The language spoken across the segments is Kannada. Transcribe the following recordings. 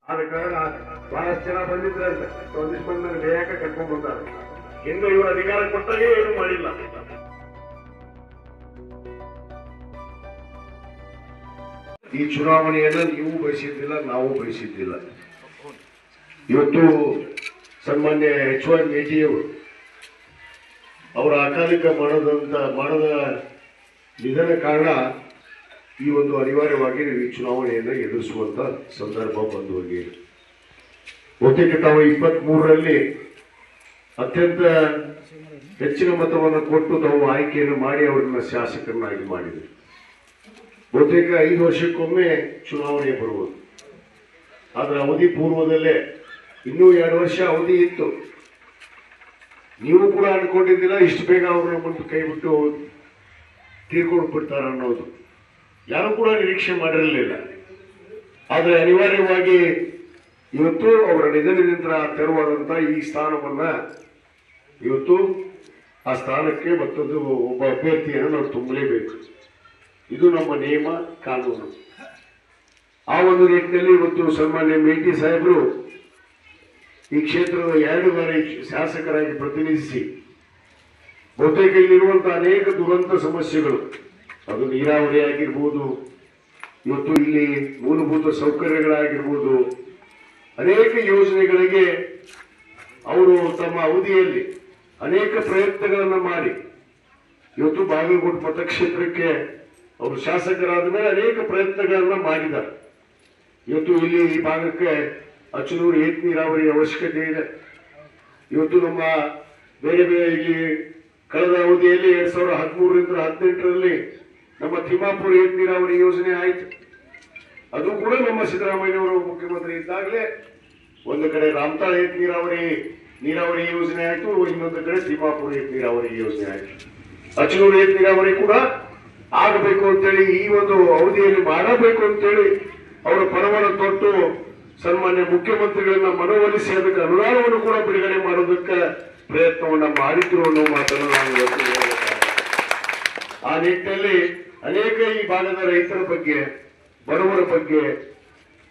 ಆದ ಕಾರಣ ಬಹಳಷ್ಟು ಜನ ಬಂದಿದ್ರಂತೆ, ಒಂದಿಷ್ಟು ಮಂದಿ ನನಗೆ ಬೇಯಕ ಕರ್ಕೊಂಡ್ ಬಂದಾರೆ. ಇನ್ನು ಇವರು ಅಧಿಕಾರ ಕೊಟ್ಟಾಗೆ ಏನು ಮಾಡಿಲ್ಲ. ಈ ಚುನಾವಣೆಯನ್ನ ನೀವು ಬಯಸಿದ್ದಿಲ್ಲ, ನಾವು ಬಯಸಿದ್ದಿಲ್ಲ. ಇವತ್ತು ಸನ್ಮಾನ್ಯ HY ಮೇಟಿಯವರು ಅವರ ಅಕಾಲಿಕ ಮಾಡದ ನಿಧನ ಕಾರಣ ಈ ಒಂದು ಅನಿವಾರ್ಯವಾಗಿ ಈ ಚುನಾವಣೆಯನ್ನು ಎದುರಿಸುವಂತ ಸಂದರ್ಭ ಬಂದು ಹೋಗಿ ಬಹುತೇಕ ತಾವು 23ರಲ್ಲಿ ಅತ್ಯಂತ ಹೆಚ್ಚಿನ ಮತವನ್ನು ಕೊಟ್ಟು ತಾವು ಆಯ್ಕೆಯನ್ನು ಮಾಡಿ ಅವರನ್ನ ಶಾಸಕರನ್ನಾಗಿ ಮಾಡಿದರು. ಬಹುತೇಕ 5 ವರ್ಷಕ್ಕೊಮ್ಮೆ ಚುನಾವಣೆ ಬರುವುದು. ಅದರ ಅವಧಿ ಪೂರ್ವದಲ್ಲೇ ಇನ್ನೂ 2 ವರ್ಷ ಅವಧಿ ಇತ್ತು. ನೀವು ಕೂಡ ಅನ್ಕೊಂಡಿದ್ದೀರಾ ಇಷ್ಟು ಬೇಗ ಅವರು ನಮ್ಮನ್ನು ಕೈ ಬಿಟ್ಟು ತೀರ್ಕೊಂಡು ಬಿಡ್ತಾರ ಅನ್ನೋದು. ಯಾರು ಕೂಡ ನಿರೀಕ್ಷೆ ಮಾಡಿರಲಿಲ್ಲ. ಆದರೆ ಅನಿವಾರ್ಯವಾಗಿ ಇವತ್ತು ಅವರ ನಿಧನದಿಂದ ತೆರವಾದಂಥ ಈ ಸ್ಥಾನವನ್ನ ಇವತ್ತು ಆ ಸ್ಥಾನಕ್ಕೆ ಮತ್ತೊಂದು ಒಬ್ಬ ಅಭ್ಯರ್ಥಿಯನ್ನು ನಾವು ತುಂಬಲೇಬೇಕು. ಇದು ನಮ್ಮ ನಿಯಮ, ಕಾನೂನು. ಆ ಒಂದು ನಿಟ್ಟಿನಲ್ಲಿ ಇವತ್ತು ಸನ್ಮಾನ್ಯ ಮೇಟಿ ಸಾಹೇಬರು ಈ ಕ್ಷೇತ್ರದ 2 ಬಾರಿ ಶಾಸಕರಾಗಿ ಪ್ರತಿನಿಧಿಸಿ ಬಹುತೇಕ ಇಲ್ಲಿರುವಂತಹ ಅನೇಕ ದುರಂತ ಸಮಸ್ಯೆಗಳು, ಅದು ನೀರಾವರಿ ಆಗಿರ್ಬೋದು, ಇವತ್ತು ಇಲ್ಲಿ ಮೂಲಭೂತ ಸೌಕರ್ಯಗಳಾಗಿರ್ಬೋದು, ಅನೇಕ ಯೋಜನೆಗಳಿಗೆ ಅವರು ತಮ್ಮ ಅವಧಿಯಲ್ಲಿ ಅನೇಕ ಪ್ರಯತ್ನಗಳನ್ನು ಮಾಡಿ ಇವತ್ತು ಬಾಗಲಕೋಟೆ ಮತಕ್ಷೇತ್ರಕ್ಕೆ ಅವರು ಶಾಸಕರಾದ ಮೇಲೆ ಅನೇಕ ಪ್ರಯತ್ನಗಳನ್ನ ಮಾಡಿದ್ದಾರೆ. ಇವತ್ತು ಇಲ್ಲಿ ಈ ಭಾಗಕ್ಕೆ ಅಚನೂರು ಏತ ನೀರಾವರಿ ಅವಶ್ಯಕತೆ ಇದೆ. ಇವತ್ತು ನಮ್ಮ ಬೇರೆ ಬೇರೆ ಇಲ್ಲಿ ಕಳೆದ ಅವಧಿಯಲ್ಲಿ 2013ರಿಂದ 2018ರಲ್ಲಿ ನಮ್ಮ ತಿಮ್ಮಾಪುರ ಏತ ನೀರಾವರಿ ಯೋಜನೆ ಆಯಿತು. ಅದು ಕೂಡ ನಮ್ಮ ಸಿದ್ದರಾಮಯ್ಯನವರು ಮುಖ್ಯಮಂತ್ರಿ ಇದ್ದಾಗಲೇ ಒಂದು ಕಡೆ ರಾಮತಾಳ ಏತ ನೀರಾವರಿ ಯೋಜನೆ ಆಯಿತು, ಇನ್ನೊಂದು ಕಡೆ ತಿಮ್ಮಾಪುರ ಏತ ನೀರಾವರಿ ಯೋಜನೆ ಆಯಿತು. ಅಚನೂರು ಏತ ನೀರಾವರಿ ಕೂಡ ಆಗಬೇಕು ಅಂತೇಳಿ ಈ ಒಂದು ಅವಧಿಯಲ್ಲಿ ಮಾಡಬೇಕು ಅಂತೇಳಿ ಅವರ ಪರವನ್ನು ತೊಟ್ಟು ಸನ್ಮಾನ್ಯ ಮುಖ್ಯಮಂತ್ರಿಗಳನ್ನ ಮನವೊಲಿಸಿ ಅದಕ್ಕೆ ಅನುದಾನವನ್ನು ಕೂಡ ಬಿಡುಗಡೆ ಮಾಡೋದಕ್ಕೆ ಪ್ರಯತ್ನವನ್ನ ಮಾಡಿದ್ರು ಅನ್ನೋ ಮಾತನ್ನು ನಾನು ಇವತ್ತು ಹೇಳಬೇಕಾಗಿದೆ. ಆ ನಿಟ್ಟಿನಲ್ಲಿ ಅನೇಕ ಈ ಭಾಗದ ರೈತರ ಬಗ್ಗೆ, ಬಡವರ ಬಗ್ಗೆ,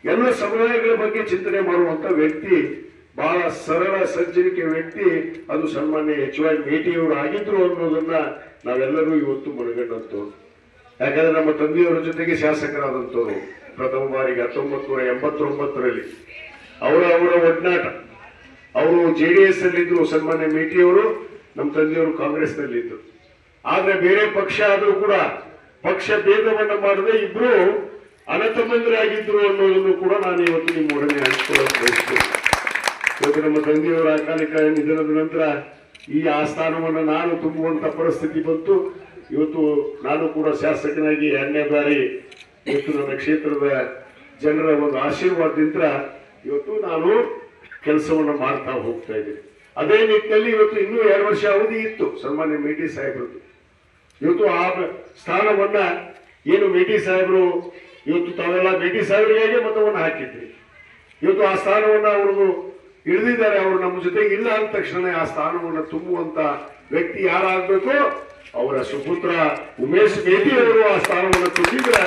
ಎಲ್ಲ ಸಮುದಾಯಗಳ ಬಗ್ಗೆ ಚಿಂತನೆ ಮಾಡುವಂತ ವ್ಯಕ್ತಿ, ಬಹಳ ಸರಳ ಸಜ್ಜನಿಕೆ ವ್ಯಕ್ತಿ, ಅದು ಸನ್ಮಾನ್ಯ HY ಮೇಟಿಯವರು ಆಗಿದ್ರು ಅನ್ನೋದನ್ನ ನಾವೆಲ್ಲರೂ ಇವತ್ತು ಮನಗಂಡಂತವ್ರು. ಯಾಕಂದ್ರೆ ನಮ್ಮ ತಂದೆಯವರ ಜೊತೆಗೆ ಶಾಸಕರಾದಂಥವ್ರು ಪ್ರಥಮ ಬಾರಿಗೆ 1989ರಲ್ಲಿ ಅವರ ಒಡನಾಟ. ಅವರು JDS ಅಲ್ಲಿದ್ರು, ಸನ್ಮಾನ್ಯ ಮೇಟಿಯವರು ನಮ್ಮ ತಂದೆಯವರು ಕಾಂಗ್ರೆಸ್ ನಲ್ಲಿದ್ರು. ಆದ್ರೆ ಬೇರೆ ಪಕ್ಷ ಆದ್ರೂ ಕೂಡ ಪಕ್ಷ ಭೇದವನ್ನ ಮಾಡದೆ ಇಬ್ರು ಅಣ್ಣತಮ್ಮಂದಿರಾಗಿದ್ರು ಅನ್ನೋದನ್ನು ಕೂಡ ನಾನು ಇವತ್ತು ನಿಮ್ಮೊಡನೆ ಹಂಚಿಕೊಳ್ಳಲು ಬಯಸ್ತೇನೆ. ಇವತ್ತು ನಮ್ಮ ತಂದೆಯವರ ಅಕಾಲಿಕ ನಿಧನದ ನಂತರ ಈ ಆಸ್ಥಾನವನ್ನು ನಾನು ತುಂಬುವಂತ ಪರಿಸ್ಥಿತಿ ಬಂತು. ಇವತ್ತು ನಾನು ಕೂಡ ಶಾಸಕನಾಗಿ 2ನೇ ಬಾರಿ ಇವತ್ತು ನನ್ನ ಕ್ಷೇತ್ರದ ಜನರ ಒಂದು ಆಶೀರ್ವಾದದಿಂದ ಇವತ್ತು ನಾನು ಕೆಲಸವನ್ನು ಮಾಡ್ತಾ ಹೋಗ್ತಾ ಇದ್ದೀನಿ. ಅದೇ ನಿಟ್ಟಿನಲ್ಲಿ ಇವತ್ತು ಇನ್ನೂ 2 ವರ್ಷ ಅವಧಿ ಇತ್ತು ಸನ್ಮಾನ್ಯ ಮೇಟಿ ಸಾಹೇಬ್ರದ್ದು. ಇವತ್ತು ಆ ಸ್ಥಾನವನ್ನ ಏನು ಮೇಟಿ ಸಾಹೇಬರು ಇವತ್ತು ತಾವೆಲ್ಲ ಮೇಟಿ ಸಾಹೇಬರಿಗಾಗಿ ಮತವನ್ನು ಹಾಕಿದ್ರಿ. ಇವತ್ತು ಆ ಸ್ಥಾನವನ್ನ ಅವರು ಇಳಿದಿದ್ದಾರೆ. ಅವರು ನಮ್ಮ ಜೊತೆಗೆ ಇಲ್ಲ ಅಂದ ತಕ್ಷಣ ಆ ಸ್ಥಾನವನ್ನು ತುಂಬುವಂತ ವ್ಯಕ್ತಿ ಯಾರಾಗಬೇಕು, ಅವರ ಸುಪುತ್ರ ಉಮೇಶ್ ಮೇಟಿ ಅವರು ಆ ಸ್ಥಾನವನ್ನು ತುಂಬಿದ್ರೆ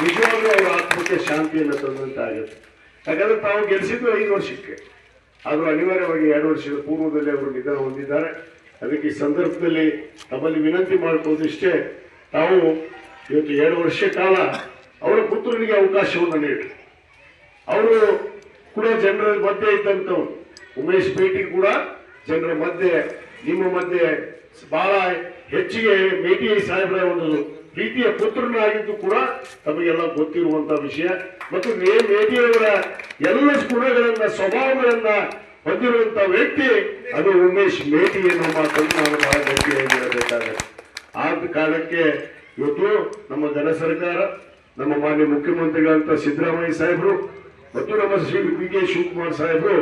ನಿಜವಾಗ್ಲೂ ಅವರ ಆತ್ಮಕ್ಕೆ ಶಾಂತಿಯನ್ನು ತಂದಂತಾಗುತ್ತೆ. ಯಾಕಂದ್ರೆ ತಾವು ಗೆಲ್ಲಿಸಿದ್ದು 5 ವರ್ಷಕ್ಕೆ, ಆದ್ರೂ ಅನಿವಾರ್ಯವಾಗಿ 2 ವರ್ಷದ ಪೂರ್ವದಲ್ಲಿ ಅವರು ನಿಧನ ಹೊಂದಿದ್ದಾರೆ. ಅದಕ್ಕೆ ಈ ಸಂದರ್ಭದಲ್ಲಿ ತಮ್ಮಲ್ಲಿ ವಿನಂತಿ ಮಾಡಿಕೊಳ್ಳೋದಿಷ್ಟೇ, ತಾವು ಇವತ್ತು 2 ವರ್ಷ ಕಾಲ ಅವರ ಪುತ್ರನಿಗೆ ಅವಕಾಶವನ್ನು ನೀಡಿ, ಅವರು ಕೂಡ ಜನರ ಮಧ್ಯೆ ಇದ್ದಂಥವ್ರು. ಉಮೇಶ್ ಮೇಟಿ ಕೂಡ ಜನರ ಮಧ್ಯೆ, ನಿಮ್ಮ ಮಧ್ಯೆ ಬಹಳ ಹೆಚ್ಚಿಗೆ ಮೇಟಿ ಸಾಹೇಬರ ಒಂದು ಪ್ರೀತಿಯ ಪುತ್ರನಾಗಿದ್ದು ಕೂಡ ತಮಗೆಲ್ಲ ಗೊತ್ತಿರುವಂತ ವಿಷಯ. ಮತ್ತು ಮೇಟಿಯವರ ಎಲ್ಲ ಗುಣಗಳನ್ನ, ಸ್ವಭಾವಗಳನ್ನ ಹೊಂದಿರುವಂತ ವ್ಯಕ್ತಿ ಅದು ಉಮೇಶ್ ಮೇಟಿ ಎನ್ನುವ ಮಾತನ್ನು ನಾನು ಬಹಳ ಗಟ್ಟಿಯಾಗಿ ಹೇಳಬೇಕಾಗುತ್ತೆ. ಆದ ಕಾರಣಕ್ಕೆ ಇವತ್ತು ನಮ್ಮ ಘನ ಸರ್ಕಾರ, ನಮ್ಮ ಮಾನ್ಯ ಮುಖ್ಯಮಂತ್ರಿಗಳಂತ ಸಿದ್ದರಾಮಯ್ಯ ಸಾಹೇಬರು ಮತ್ತು ನಮ್ಮ ಶ್ರೀ PK ಶಿವಕುಮಾರ್ ಸಾಹೇಬರು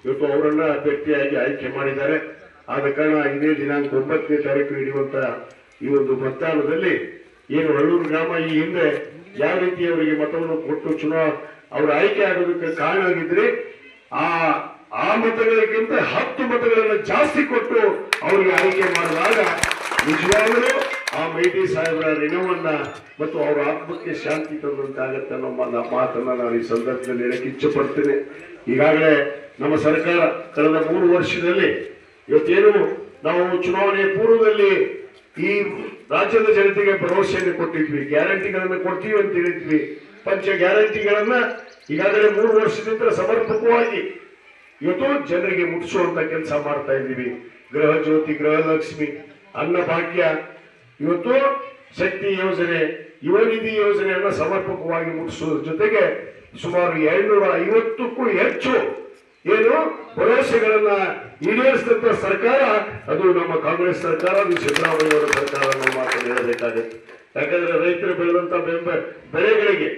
ಇವತ್ತು ಅವರನ್ನ ಅಭ್ಯರ್ಥಿಯಾಗಿ ಆಯ್ಕೆ ಮಾಡಿದ್ದಾರೆ. ಆದ ಕಾರಣ ಇದೇ ದಿನಾಂಕ 9ನೇ ತಾರೀಕು ನಡೆಯುವಂತ ಈ ಒಂದು ಮತದಾನದಲ್ಲಿ ಏನು ಹಳ್ಳೂರು ಗ್ರಾಮ ಈ ಹಿಂದೆ ಯಾವ ರೀತಿ ಅವರಿಗೆ ಮತವನ್ನು ಕೊಟ್ಟು ಅವರು ಆಯ್ಕೆ ಆಗೋದಕ್ಕೆ ಕಾರಣ ಆಗಿದ್ರೆ ಆ ಮತಗಳಿಗಿಂತ 10 ಮತಗಳನ್ನು ಜಾಸ್ತಿ ಕೊಟ್ಟು ಅವರಿಗೆ ಆಯ್ಕೆ ಮಾಡಿದಾಗ ನಿಜವಾಗಲೂ ಆ ಮೇಟಿ ಸಾಹೇಬರ ಋಣವನ್ನ ಮತ್ತು ಅವರ ಆತ್ಮಕ್ಕೆ ಶಾಂತಿ ತಂದಂತಾಗತ್ತೆ ಅನ್ನೋ ಮಾತನ್ನ ನಾನು ಈ ಸಂದರ್ಭದಲ್ಲಿ ಹೇಳಕ್ಕೆ ಇಚ್ಛೆ ಪಡ್ತೇನೆ. ಈಗಾಗಲೇ ನಮ್ಮ ಸರ್ಕಾರ ಕಳೆದ 3 ವರ್ಷದಲ್ಲಿ ಇವತ್ತೇನು ನಾವು ಚುನಾವಣೆಯ ಪೂರ್ವದಲ್ಲಿ ಈ ರಾಜ್ಯದ ಜನತೆಗೆ ಭರವಸೆಯನ್ನು ಕೊಟ್ಟಿದ್ವಿ, ಗ್ಯಾರಂಟಿಗಳನ್ನ ಕೊಡ್ತೀವಿ ಅಂತ ಹೇಳಿದ್ವಿ. ಪಂಚ ಗ್ಯಾರಂಟಿಗಳನ್ನ ಈಗಾಗಲೇ 3 ವರ್ಷದಿಂದ ಸಮರ್ಪಕವಾಗಿ ಇವತ್ತು ಜನರಿಗೆ ಮುಟ್ಟಿಸುವಂತ ಕೆಲಸ ಮಾಡ್ತಾ ಇದ್ದೀವಿ. ಗೃಹ ಜ್ಯೋತಿ, ಗೃಹಲಕ್ಷ್ಮಿ, ಅನ್ನಭಾಗ್ಯ, ಇವತ್ತು ಶಕ್ತಿ ಯೋಜನೆ, ಯುವ ನಿಧಿ ಯೋಜನೆಯನ್ನ ಸಮರ್ಪಕವಾಗಿ ಮುಟ್ಟಿಸುವುದರ ಜೊತೆಗೆ ಸುಮಾರು 250ಕ್ಕೂ ಹೆಚ್ಚು ಏನು ಭರವಸೆಗಳನ್ನ ಈಡೇರಿಸಿದಂತ ಸರ್ಕಾರ ಅದು ನಮ್ಮ ಕಾಂಗ್ರೆಸ್ ಸರ್ಕಾರ, ಅದು ಸಿದ್ದರಾಮಯ್ಯ ಅವರ ಸರ್ಕಾರ ಅನ್ನೋ ಮಾತನ್ನು ಹೇಳಬೇಕಾಗುತ್ತೆ. ಯಾಕಂದ್ರೆ ರೈತರು ಬೆಳೆದಂತ ಬೆಳೆಗಳಿಗೆ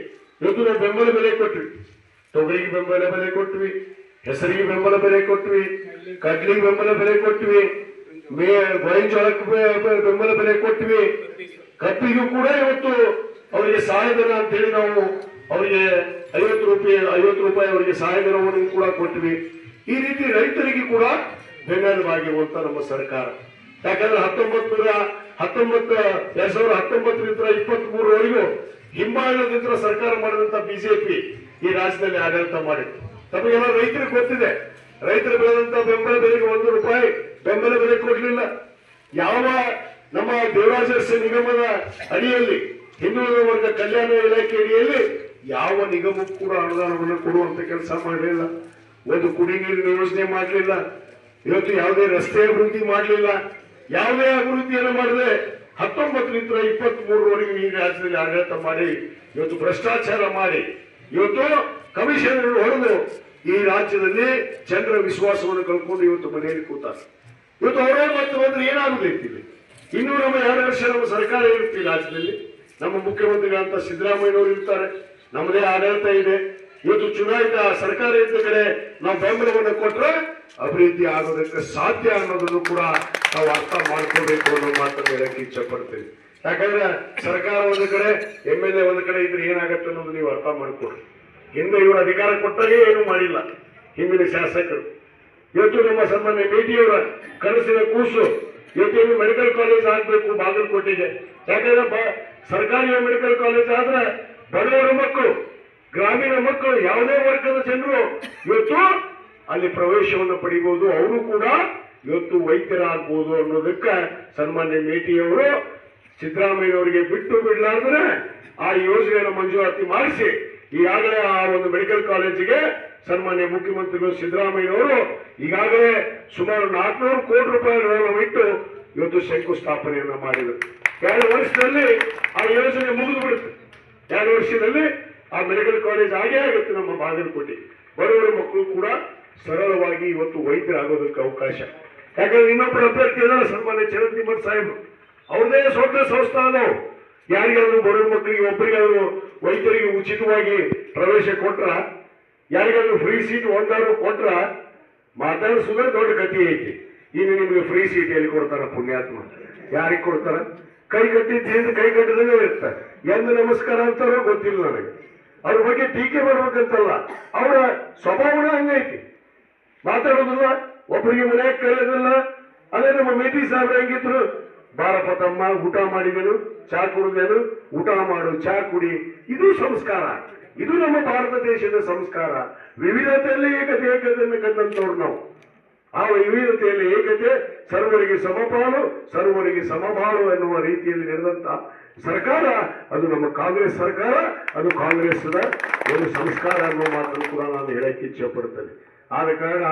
ಇವತ್ತು ನಾವು ಬೆಂಬಲ ಬೆಲೆ ಕೊಟ್ವಿ. ತೊಗರಿಗೆ ಬೆಂಬಲ ಬೆಲೆ ಕೊಟ್ವಿ, ಹೆಸರಿಗೆ ಬೆಂಬಲ ಬೆಲೆ ಕೊಟ್ವಿ, ಕಡ್ಲಿಗೆ ಬೆಂಬಲ ಬೆಲೆ ಕೊಟ್ವಿ, ಗೋವಿನಜೋಳಕ್ಕೆ ಬೆಂಬಲ ಬೆಲೆ ಕೊಟ್ವಿ, ಕಬ್ಬಿಗೂ ಕೂಡ ಇವತ್ತು ಅವರಿಗೆ ಸಹಾಯಧನ ಅಂತ ಹೇಳಿ ನಾವು ಅವರಿಗೆ 50 ರೂಪಾಯಿ ಅವರಿಗೆ ಸಹಾಯಧನವನ್ನು ಕೂಡ ಕೊಟ್ವಿ. ಈ ರೀತಿ ರೈತರಿಗೆ ಕೂಡ ಬೆನ್ನೆಲುಬಾಗಿರುವಂತ ನಮ್ಮ ಸರ್ಕಾರ. ಯಾಕಂದ್ರೆ 2019ರಿಂದ 23ವರೆಗೂ ಹಿಂಬಾಲದಿಂದ ಸರ್ಕಾರ ಮಾಡಿದಂತ ಬಿಜೆಪಿ ಈ ರಾಜ್ಯದಲ್ಲಿ ಆಡಳಿತ ಮಾಡಿತ್ತು. ತಮಗೆಲ್ಲ ರೈತರಿಗೆ ಗೊತ್ತಿದೆ, ರೈತರು ಬೆಳೆದಂತ ಬೆಂಬಲ ಬೆಲೆಗೆ 1 ರೂಪಾಯಿ ಬೆಂಬಲ ಬೆಲೆ ಕೊಡ್ಲಿಲ್ಲ. ಯಾವ ನಮ್ಮ ದೇವರಾಜರ್ಷಿ ನಿಗಮದ ಅಡಿಯಲ್ಲಿ, ಹಿಂದುಳಿದ ವರ್ಗ ಕಲ್ಯಾಣ ಇಲಾಖೆ ಅಡಿಯಲ್ಲಿ ಯಾವ ನಿಗಮಕ್ಕೂ ಕೂಡ ಅನುದಾನವನ್ನು ಕೊಡುವಂತ ಕೆಲಸ ಮಾಡಲಿಲ್ಲ. ಒಂದು ಕುಡಿ ನೀರಿನ ಯೋಜನೆ ಮಾಡಲಿಲ್ಲ. ಇವತ್ತು ಯಾವುದೇ ರಸ್ತೆ ಅಭಿವೃದ್ಧಿ ಮಾಡಲಿಲ್ಲ. ಯಾವುದೇ ಅಭಿವೃದ್ಧಿಯನ್ನು ಮಾಡದೆ 19ರಿಂದ 23ವರೆಗೂ ಈ ರಾಜ್ಯದಲ್ಲಿ ಆಡಳಿತ ಮಾಡಿ ಇವತ್ತು ಭ್ರಷ್ಟಾಚಾರ ಮಾಡಿ ಇವತ್ತು ಕಮಿಷನ್ ಹೊಡೆದು ಈ ರಾಜ್ಯದಲ್ಲಿ ಜನರ ವಿಶ್ವಾಸವನ್ನು ಕಳ್ಕೊಂಡು ಇವತ್ತು ಮನೆಯಲ್ಲಿ ಕೂತಾರೆ. ಇವತ್ತು ಅವರೇ ಮತ್ತೆ ಬಂದ್ರೆ ಏನಾಗುದೈತಿ? ಇನ್ನೂ ನಮ್ಮ 2 ವರ್ಷ ನಮ್ಮ ಸರ್ಕಾರ ಇರುತ್ತೆ ಈ ರಾಜ್ಯದಲ್ಲಿ. ನಮ್ಮ ಮುಖ್ಯಮಂತ್ರಿಗಳಂತ ಸಿದ್ದರಾಮಯ್ಯನವರು ಇರ್ತಾರೆ, ನಮ್ಮದೇ ಆಡಳಿತ ಇದೆ. ಇವತ್ತು ಚುನಾಯಿತ ಸರ್ಕಾರ ಇದ್ದ ಕಡೆ ನಾವು ಬೆಂಬಲವನ್ನು ಕೊಟ್ಟರೆ ಅಭಿವೃದ್ಧಿ ಆಗೋದಕ್ಕೆ ಸಾಧ್ಯ ಅನ್ನೋದನ್ನು ಕೂಡ ನಾವು ಅರ್ಥ ಮಾಡ್ಕೋಬೇಕು ಅನ್ನೋ ಮಾತನ್ನು ಹೇಳಕ್ಕೆ ಇಚ್ಛೆ ಪಡ್ತೇವೆ. ಯಾಕಂದ್ರೆ ಸರ್ಕಾರ ಒಂದು ಕಡೆ, MLA ಒಂದು ಕಡೆ ಇದ್ರೆ ಏನಾಗತ್ತೆ ಅನ್ನೋದು ನೀವು ಅರ್ಥ ಮಾಡ್ಕೊಡ್ರಿ. ಹಿಂದೆ ಇವರು ಅಧಿಕಾರ ಕೊಟ್ಟಾಗೆ ಏನು ಮಾಡಿಲ್ಲ ಹಿಂದಿನ ಶಾಸಕರು. ಇವತ್ತು ನಮ್ಮ ಸನ್ಮಾನ್ಯ ಮೇಟಿಯವರ ಕನಸಿನ ಕೂಸು ಇವತ್ತು ಮೆಡಿಕಲ್ ಕಾಲೇಜ್ ಆಗ್ಬೇಕು ಬಾಗಲಕೋಟೆಗೆ. ಯಾಕಂದ್ರೆ ಸರ್ಕಾರಿ ಮೆಡಿಕಲ್ ಕಾಲೇಜ್ ಆದ್ರೆ ಬಡವರ ಮಕ್ಕಳು, ಗ್ರಾಮೀಣ ಮಕ್ಕಳು, ಯಾವುದೇ ವರ್ಗದ ಜನರು ಇವತ್ತು ಅಲ್ಲಿ ಪ್ರವೇಶವನ್ನು ಪಡಿಬಹುದು, ಅವರು ಕೂಡ ಇವತ್ತು ವೈದ್ಯರಾಗಬಹುದು ಅನ್ನೋದಕ್ಕೆ ಸನ್ಮಾನ್ಯ ಮೇಟಿಯವರು ಸಿದ್ದರಾಮಯ್ಯನವರಿಗೆ ಬಿಟ್ಟು ಬಿಡ್ಲಾರ್ದ್ರೆ ಆ ಯೋಜನೆಯನ್ನು ಮಂಜೂರಾತಿ ಮಾಡಿಸಿ ಈಗಾಗಲೇ ಆ ಒಂದು ಮೆಡಿಕಲ್ ಕಾಲೇಜಿಗೆ ಸನ್ಮಾನ್ಯ ಮುಖ್ಯಮಂತ್ರಿಗಳು ಸಿದ್ದರಾಮಯ್ಯನವರು ಈಗಾಗಲೇ ಸುಮಾರು 400 ಕೋಟಿ ರೂಪಾಯಿಗಳನ್ನು ಇಟ್ಟು ಇವತ್ತು ಶಂಕುಸ್ಥಾಪನೆಯನ್ನ ಮಾಡಿದರು. 2 ವರ್ಷದಲ್ಲಿ ಆ ಯೋಜನೆ ಮುಗಿದು ಬಿಡುತ್ತೆ. 2 ವರ್ಷದಲ್ಲಿ ಆ ಮೆಡಿಕಲ್ ಕಾಲೇಜ್ ಆಗೇ ಆಗುತ್ತೆ ನಮ್ಮ ಬಾಗಲಕೋಟೆ. ಬಡವರ ಮಕ್ಕಳು ಕೂಡ ಸರಳವಾಗಿ ಇವತ್ತು ವೈದ್ಯರಾಗೋದಕ್ಕೆ ಅವಕಾಶ. ಯಾಕಂದ್ರೆ ಇನ್ನೊಬ್ಬರ ಅಭ್ಯರ್ಥಿ ಇದ್ದಾರೆ ಸನ್ಮಾನ್ಯ ಚರಂತಿಮಠ್ ಸಾಹೇಬರು, ಅವ್ರದೇ ಸ್ವಂತ ಸಂಸ್ಥಾನ. ಯಾರಿಗಾದ್ರು ಬಡವರ ಮಕ್ಕಳಿಗೆ ಒಬ್ಬರಿಗಾದ್ರು ವೈದ್ಯರಿಗೆ ಉಚಿತವಾಗಿ ಪ್ರವೇಶ ಕೊಟ್ರ, ಯಾರಿಗಾದ್ರು ಫ್ರೀ ಸೀಟ್ ಒಂದಾದ್ರು ಕೊಟ್ರ ಮಾತಾಡಿಸೋದೇ ದೊಡ್ಡ ಗತಿ ಐತಿ. ಇನ್ನು ನಿಮ್ಗೆ ಫ್ರೀ ಸೀಟ್ ಎಲ್ಲಿ ಕೊಡ್ತಾರ? ಪುಣ್ಯಾತ್ಮ ಯಾರಿಗೆ ಕೊಡ್ತಾರ? ಕೈ ಕಟ್ಟಿದ್ದ ಕೈ ಕಟ್ಟದಲ್ಲೇ ಇರ್ತಾರೆ. ಎಂದು ನಮಸ್ಕಾರ ಅಂತಾರೋ ಗೊತ್ತಿಲ್ಲ ನನಗೆ. ಅವ್ರ ಬಗ್ಗೆ ಟೀಕೆ ಮಾಡ್ಬೇಕಂತಲ್ಲ, ಅವರ ಸ್ವಭಾವನ ಹಂಗೈತಿ. ಮಾತಾಡೋದಿಲ್ಲ, ಒಬ್ಬರಿಗೆ ಮನೆಯಾಗ ಕರೆಯೋದಿಲ್ಲ. ಅದೇ ನಮ್ಮ ಮೇಟಿ ಸಾಹೇಬ್ರ ಹೆಂಗಿದ್ರು, ಬಾರಪ್ಪ ತಮ್ಮ ಊಟ ಮಾಡಿದೆನು, ಚಾ ಕುಡಿದೇನು, ಊಟ ಮಾಡು, ಚಾ ಕುಡಿ. ಇದು ಸಂಸ್ಕಾರ, ಇದು ನಮ್ಮ ಭಾರತ ದೇಶದ ಸಂಸ್ಕಾರ. ವಿವಿಧತೆಯಲ್ಲಿ ಏಕತೆ, ಏಕತೆಯನ್ನು ಕಂಡಂತವ್ರು ನಾವು. ಆ ವಿವಿಧತೆಯಲ್ಲಿ ಏಕತೆ, ಸರ್ವರಿಗೆ ಸಮಪಾಲು, ಸರ್ವರಿಗೆ ಸಮಬಾಳು ಎನ್ನುವ ರೀತಿಯಲ್ಲಿ ನಡೆದಂತ ಸರ್ಕಾರ ಅದು ನಮ್ಮ ಕಾಂಗ್ರೆಸ್ ಸರ್ಕಾರ, ಅದು ಕಾಂಗ್ರೆಸ್ನ ಒಂದು ಸಂಸ್ಕಾರ ಅನ್ನೋ ಮಾತನ್ನು ಕೂಡ ನಾನು ಹೇಳಕ್ಕೆ ಇಚ್ಛೆ ಪಡ್ತೇನೆ. ಆದ ಕಾರಣ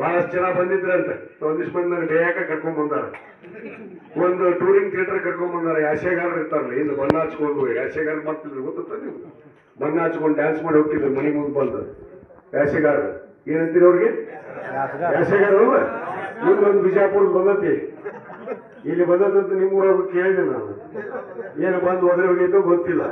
ಬಹಳಷ್ಟು ಜನ ಬಂದಿದ್ರಂತೆ. ಒಂದಿಷ್ಟು ಮಂದಿ ನನಗೆ ಬೇಯಾಕ ಕರ್ಕೊಂಡ್ ಬಂದಾರ, ಒಂದು ಟೂರಿಂಗ್ ಥಿಯೇಟರ್ ಕರ್ಕೊಂಡ್ ಬಂದಾರ. ಯಾಸೆಗಾರರು ಇರ್ತಾರಲ್ಲ, ಇನ್ನು ಬಣ್ಣ ಹಚ್ಕೊಂಡು ಯಾಸೆಗಾರ ಮಾಡ್ತಿದ್ರು, ಗೊತ್ತ ನೀವು? ಬಣ್ಣ ಹಚ್ಕೊಂಡು ಡ್ಯಾನ್ಸ್ ಮಾಡಿ ಹೋಗ್ತಿದ್ರು ಮನೆ ಮುಂದೆ ಬಂದು. ಯಾಸೆಗಾರರು ಏನಂತೀರಿ ಅವ್ರಿಗೆ? ಯಾಸೆಗಾರಲ್ಲ. ನಿಮ್ಗೊಂದು ಬಿಜಾಪುರ ಬಂದತಿ, ಇಲ್ಲಿ ಬಂದದಂತ ನಿಮ್ಮೂರವ್ರಿಗೆ ಕೇಳಿದೆ ನಾನು. ಏನು ಬಂದು ಹೋದ್ರೆ ಹೋಗಿದ್ದೋ ಗೊತ್ತಿಲ್ಲ.